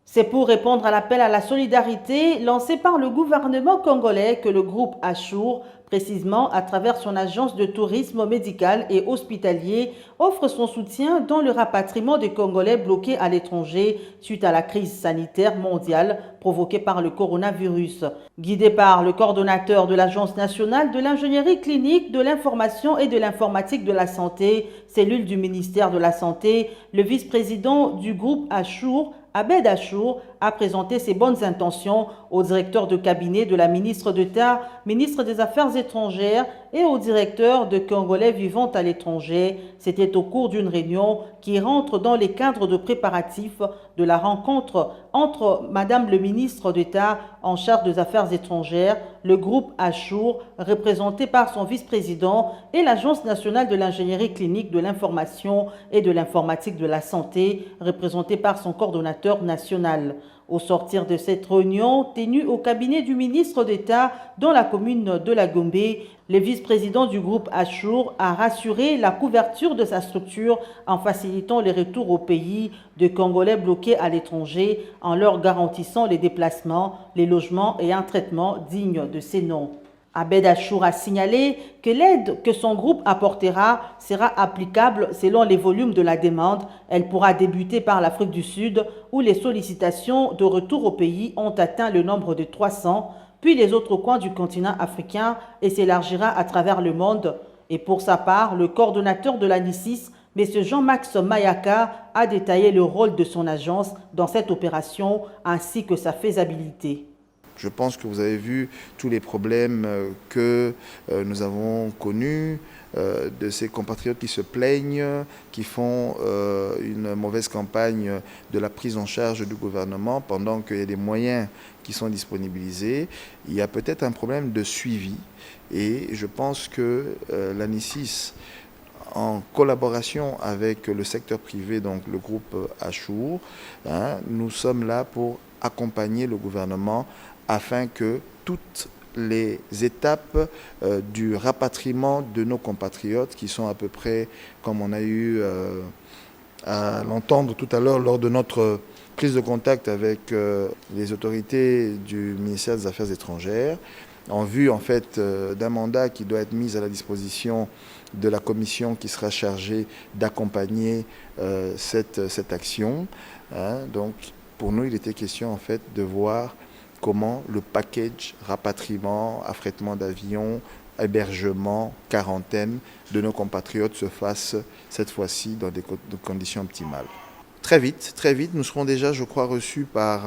C'est pour répondre à l'appel à la solidarité lancé par le gouvernement congolais que le groupe Achour, précisément à travers son agence de tourisme médical et hospitalier, offre son soutien dans le rapatriement des Congolais bloqués à l'étranger suite à la crise sanitaire mondiale provoquée par le coronavirus. Guidé par le coordonnateur de l'Agence nationale de l'ingénierie clinique, de l'information et de l'informatique de la santé, cellule du ministère de la Santé, le vice-président du groupe Achour, Abed Achour, a présenté ses bonnes intentions au directeur de cabinet de la ministre d'État, ministre des Affaires étrangères et au directeur de Congolais vivant à l'étranger. C'était au cours d'une réunion qui rentre dans les cadres de préparatifs de la rencontre entre Madame le ministre d'État en charge des Affaires étrangères, le groupe Achour, représenté par son vice-président, et l'Agence nationale de l'ingénierie clinique, de l'information et de l'informatique de la santé, représentée par son coordonnateur national. Au sortir de cette réunion tenue au cabinet du ministre d'État dans la commune de la Gombe, le vice-président du groupe Achour a rassuré la couverture de sa structure en facilitant les retours au pays de Congolais bloqués à l'étranger en leur garantissant les déplacements, les logements et un traitement digne de ces noms. Abed Achour a signalé que l'aide que son groupe apportera sera applicable selon les volumes de la demande. Elle pourra débuter par l'Afrique du Sud, où les sollicitations de retour au pays ont atteint le nombre de 300, puis les autres coins du continent africain et s'élargira à travers le monde. Et pour sa part, le coordonnateur de l'ANICIS, M. Jean-Max Mayaka, a détaillé le rôle de son agence dans cette opération ainsi que sa faisabilité. Je pense que vous avez vu tous les problèmes que nous avons connus, de ces compatriotes qui se plaignent, qui font une mauvaise campagne de la prise en charge du gouvernement pendant qu'il y a des moyens qui sont disponibilisés. Il y a peut-être un problème de suivi et je pense que l'ANICIS, en collaboration avec le secteur privé, donc le groupe Achour, nous sommes là pour accompagner le gouvernement afin que toutes les étapes du rapatriement de nos compatriotes, qui sont à peu près, comme on a eu à l'entendre tout à l'heure lors de notre prise de contact avec les autorités du ministère des Affaires étrangères, en vue en fait d'un mandat qui doit être mis à la disposition de la commission qui sera chargée d'accompagner cette action. Donc pour nous, il était question en fait de voir comment le package rapatriement, affrètement d'avion, hébergement, quarantaine de nos compatriotes se fasse cette fois-ci dans des conditions optimales. Très vite, nous serons déjà, je crois, reçus par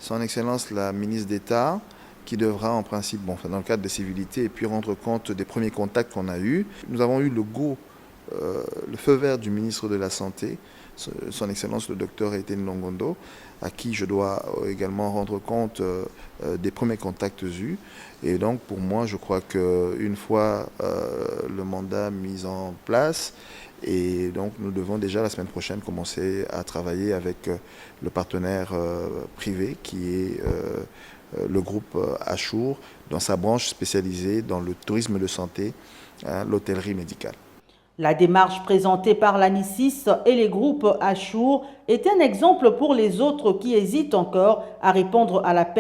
Son Excellence la ministre d'État, qui devra en principe, dans le cadre des civilités, et puis rendre compte des premiers contacts qu'on a eus. Nous avons eu le feu vert du ministre de la Santé, Son Excellence le docteur Etienne Longondo, à qui je dois également rendre compte des premiers contacts eus. Et donc pour moi, je crois qu'une fois le mandat mis en place, et donc nous devons déjà la semaine prochaine commencer à travailler avec le partenaire privé qui est le groupe Achour, dans sa branche spécialisée dans le tourisme de santé, l'hôtellerie médicale. La démarche présentée par l'ANICIS et les groupes Achour est un exemple pour les autres qui hésitent encore à répondre à l'appel